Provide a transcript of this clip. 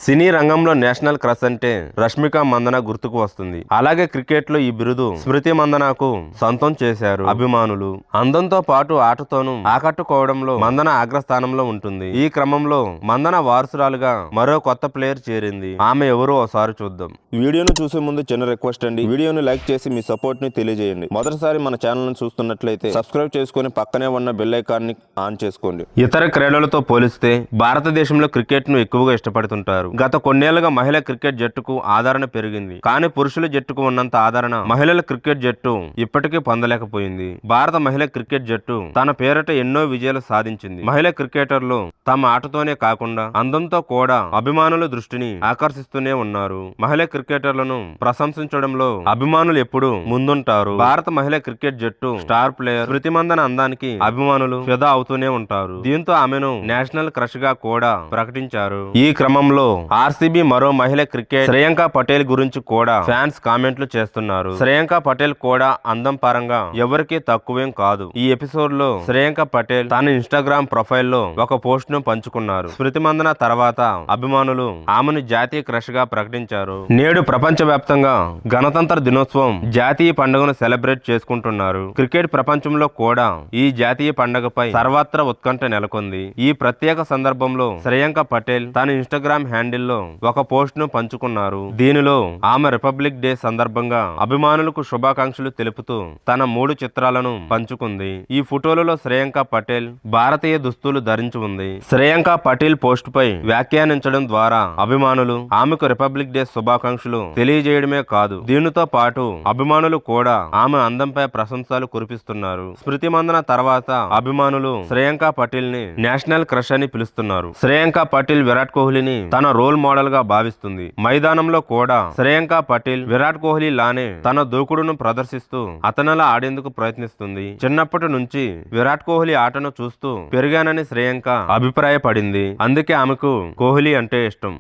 సినీ రంగంలో national crush అంటే రష్మిక మందన గుర్తుకు వస్తుంది. అలాగే క్రికెట్ లో ఈ బిరుదు స్మృతి మందనకు సొంతం చేశారు అభిమానులు. అందంతో పాటు ఆటతోనూ ఆకట్టుకోవడంలో మందన అగ్రస్థానంలో ఉంటుంది. ఈ క్రమంలో మందన వారసురాలుగా మరో కొత్త ప్లేయర్ చేరింది. ఆమె ఎవరో ఒకసారి చూద్దాం. వీడియోను చూసే ముందు చిన్న రిక్వెస్ట్ అండి, వీడియోను లైక్ చేసి మీ సపోర్ట్ ని తెలియజేయండి. మొదటిసారి మన ఛానల్ ను చూస్తున్నట్లయితే సబ్స్క్రైబ్ చేసుకుని పక్కనే ఉన్న బెల్ ఐకాన్ ని ఆన్ చేసుకోండి. ఇతర క్రీడలతో పోలిస్తే భారతదేశంలో క్రికెట్ ను ఎక్కువగా ఇష్టపడుతుంటారు. గత కొన్నేళ్లుగా మహిళా క్రికెట్ జట్టుకు ఆదరణ పెరిగింది. కానీ పురుషుల జట్టుకు ఉన్నంత ఆదరణ మహిళల క్రికెట్ జట్టు ఇప్పటికీ పొందలేకపోయింది. భారత మహిళా క్రికెట్ జట్టు తన పేరిట ఎన్నో విజయాలు సాధించింది. మహిళా క్రికెటర్లు తమ ఆటతోనే కాకుండా అందంతో కూడా అభిమానుల దృష్టిని ఆకర్షిస్తూనే ఉన్నారు. మహిళా క్రికెటర్లను ప్రశంసించడంలో అభిమానులు ఎప్పుడూ ముందుంటారు. భారత మహిళా క్రికెట్ జట్టు స్టార్ ప్లేయర్ స్మృతి మందన అందానికి అభిమానులు ఫిదా అవుతూనే ఉంటారు. దీంతో ఆమెను నేషనల్ క్రష్ గా కూడా ప్రకటించారు. ఈ క్రమంలో ఆర్సీబీ మరో మహిళ క్రికెట్ శ్రేయాంక పటేల్ గురించి కూడా ఫ్యాన్స్ కామెంట్లు చేస్తున్నారు. శ్రేయాంక పటేల్ కూడా అందం పరంగా ఎవరికీ తక్కువేం కాదు. ఈ ఎపిసోడ్ లో శ్రేయాంక పటేల్ తన ఇన్స్టాగ్రామ్ ప్రొఫైల్ లో ఒక పోస్ట్ ను పంచుకున్నారు. స్మృతి మందన తర్వాత అభిమానులు ఆమెను జాతీయ క్రష్ గా ప్రకటించారు. నేడు ప్రపంచ వ్యాప్తంగా గణతంత్ర దినోత్సవం జాతీయ పండుగను సెలబ్రేట్ చేసుకుంటున్నారు. క్రికెట్ ప్రపంచంలో కూడా ఈ జాతీయ పండుగపై సర్వత్రా ఉత్కంఠ నెలకొంది. ఈ ప్రత్యేక సందర్భంలో శ్రేయాంక పటేల్ తన ఇన్స్టాగ్రామ్ హ్యాండిల్లో ఒక పోస్ట్ ను పంచుకున్నారు. దీనిలో ఆమె రిపబ్లిక్ డే సందర్భంగా అభిమానులకు శుభాకాంక్షలు తెలుపుతూ తన 3 చిత్రాలను పంచుకుంది. ఈ ఫోటోలలో శ్రేయాంక పటేల్ భారతీయ దుస్తులు ధరించి ఉంది. శ్రేయాంక పటేల్ పోస్ట్ పై వ్యాఖ్యానించడం ద్వారా అభిమానులు ఆమెకు రిపబ్లిక్ డే శుభాకాంక్షలు తెలియజేయడమే కాదు, దీనితో పాటు అభిమానులు కూడా ఆమె అందంపై ప్రశంసలు కురిపిస్తున్నారు. స్మృతి మందన తర్వాత అభిమానులు శ్రేయాంక పటేల్ ని నేషనల్ క్రష్ అని పిలుస్తున్నారు. శ్రేయాంక పటేల్ విరాట్ కోహ్లీని తన రోల్ మోడల్ గా భావిస్తుంది. మైదానంలో కూడా శ్రేయాంక పటేల్ విరాట్ కోహ్లీ లానే తన దూకుడును ప్రదర్శిస్తూ అతనిలా ఆడేందుకు ప్రయత్నిస్తుంది. చిన్నప్పటి నుంచి విరాట్ కోహ్లీ ఆటను చూస్తూ పెరిగానని శ్రేయాంక అభిప్రాయపడింది. అందుకే ఆమెకు కోహ్లీ అంటే ఇష్టం.